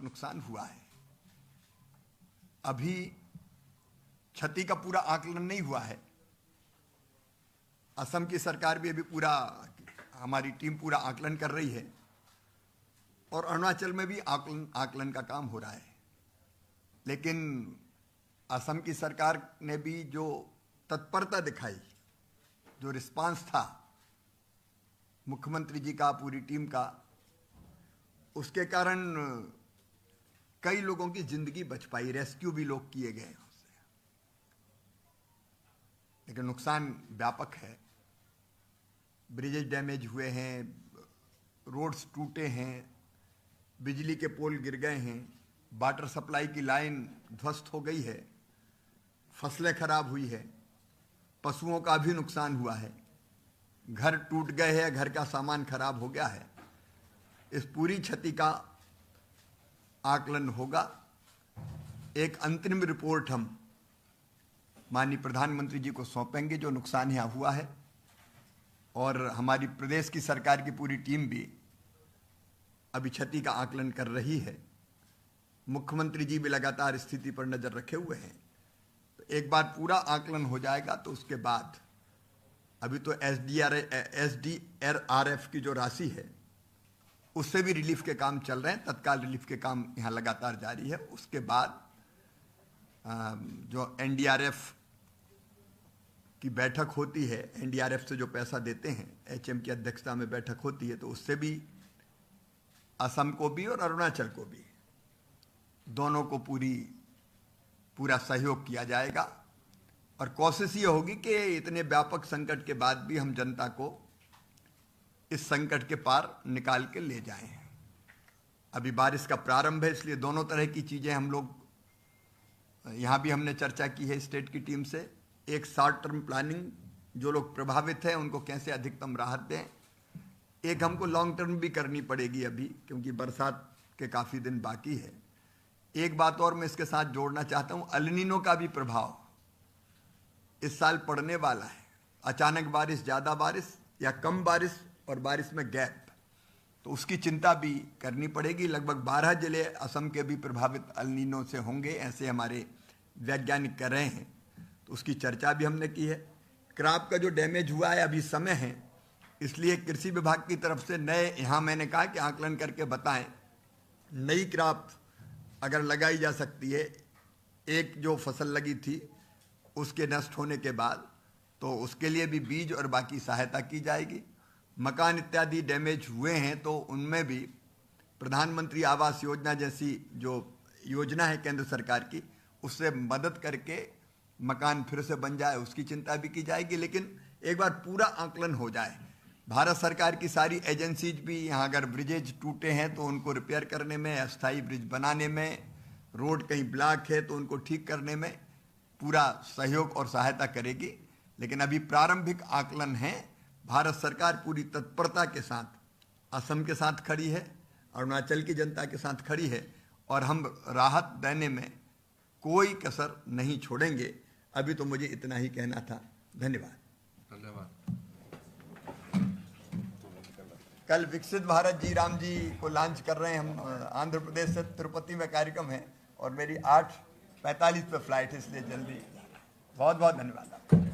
नुकसान हुआ है। अभी क्षति का पूरा आकलन नहीं हुआ है। असम की सरकार भी अभी पूरा, हमारी टीम पूरा आकलन कर रही है और अरुणाचल में भी आकलन का काम हो रहा है। लेकिन असम की सरकार ने भी जो तत्परता दिखाई, जो रिस्पांस था मुख्यमंत्री जी का, पूरी टीम का, उसके कारण कई लोगों की जिंदगी बच पाई, रेस्क्यू भी लोग किए गए उससे। लेकिन नुकसान व्यापक है। ब्रिजेज डैमेज हुए हैं, रोड्स टूटे हैं, बिजली के पोल गिर गए हैं, वाटर सप्लाई की लाइन ध्वस्त हो गई है, फसलें खराब हुई है, पशुओं का भी नुकसान हुआ है, घर टूट गए हैं, घर का सामान खराब हो गया है। इस पूरी क्षति का आकलन होगा। एक अंतरिम रिपोर्ट हम माननीय प्रधानमंत्री जी को सौंपेंगे जो नुकसान यहाँ हुआ है, और हमारी प्रदेश की सरकार की पूरी टीम भी अभी क्षति का आकलन कर रही है। मुख्यमंत्री जी भी लगातार स्थिति पर नजर रखे हुए हैं। तो एक बार पूरा आकलन हो जाएगा तो उसके बाद, अभी तो SDRF की जो राशि है उससे भी रिलीफ के काम चल रहे हैं, तत्काल रिलीफ के काम यहाँ लगातार जारी है। उसके बाद जो NDRF की बैठक होती है, NDRF से जो पैसा देते हैं, HM की अध्यक्षता में बैठक होती है, तो उससे भी असम को भी और अरुणाचल को भी, दोनों को पूरा सहयोग किया जाएगा। और कोशिश ये होगी कि इतने व्यापक संकट के बाद भी हम जनता को इस संकट के पार निकाल के ले जाएं। अभी बारिश का प्रारंभ है, इसलिए दोनों तरह की चीज़ें हम लोग यहाँ भी हमने चर्चा की है स्टेट की टीम से। एक शॉर्ट टर्म प्लानिंग, जो लोग प्रभावित हैं उनको कैसे अधिकतम राहत दें। एक हमको लॉन्ग टर्म भी करनी पड़ेगी अभी, क्योंकि बरसात के काफ़ी दिन बाकी है। एक बात और मैं इसके साथ जोड़ना चाहता हूँ, एल नीनो का भी प्रभाव इस साल पड़ने वाला है। अचानक बारिश, ज़्यादा बारिश या कम बारिश, और बारिश में गैप, तो उसकी चिंता भी करनी पड़ेगी। लगभग 12 जिले असम के भी प्रभावित एल नीनो से होंगे, ऐसे हमारे वैज्ञानिक कर रहे हैं, तो उसकी चर्चा भी हमने की है। क्रॉप का जो डैमेज हुआ है, अभी समय है, इसलिए कृषि विभाग की तरफ से नए, यहाँ मैंने कहा कि आकलन करके बताएं, नई क्रॉप अगर लगाई जा सकती है। एक जो फसल लगी थी उसके नष्ट होने के बाद, तो उसके लिए भी बीज और बाकी सहायता की जाएगी। मकान इत्यादि डैमेज हुए हैं तो उनमें भी प्रधानमंत्री आवास योजना जैसी जो योजना है केंद्र सरकार की, उससे मदद करके मकान फिर से बन जाए, उसकी चिंता भी की जाएगी। लेकिन एक बार पूरा आकलन हो जाए, भारत सरकार की सारी एजेंसीज भी यहाँ, अगर ब्रिजेज टूटे हैं तो उनको रिपेयर करने में, अस्थायी ब्रिज बनाने में, रोड कहीं ब्लॉक है तो उनको ठीक करने में पूरा सहयोग और सहायता करेगी। लेकिन अभी प्रारंभिक आकलन है। भारत सरकार पूरी तत्परता के साथ असम के साथ खड़ी है, अरुणाचल की जनता के साथ खड़ी है, और हम राहत देने में कोई कसर नहीं छोड़ेंगे। अभी तो मुझे इतना ही कहना था। धन्यवाद। कल विकसित भारत जी राम जी को लॉन्च कर रहे हैं हम। आंध्र प्रदेश से तिरुपति में कार्यक्रम है और मेरी 8:45 पे फ्लाइट है, इसलिए जल्दी। बहुत बहुत धन्यवाद।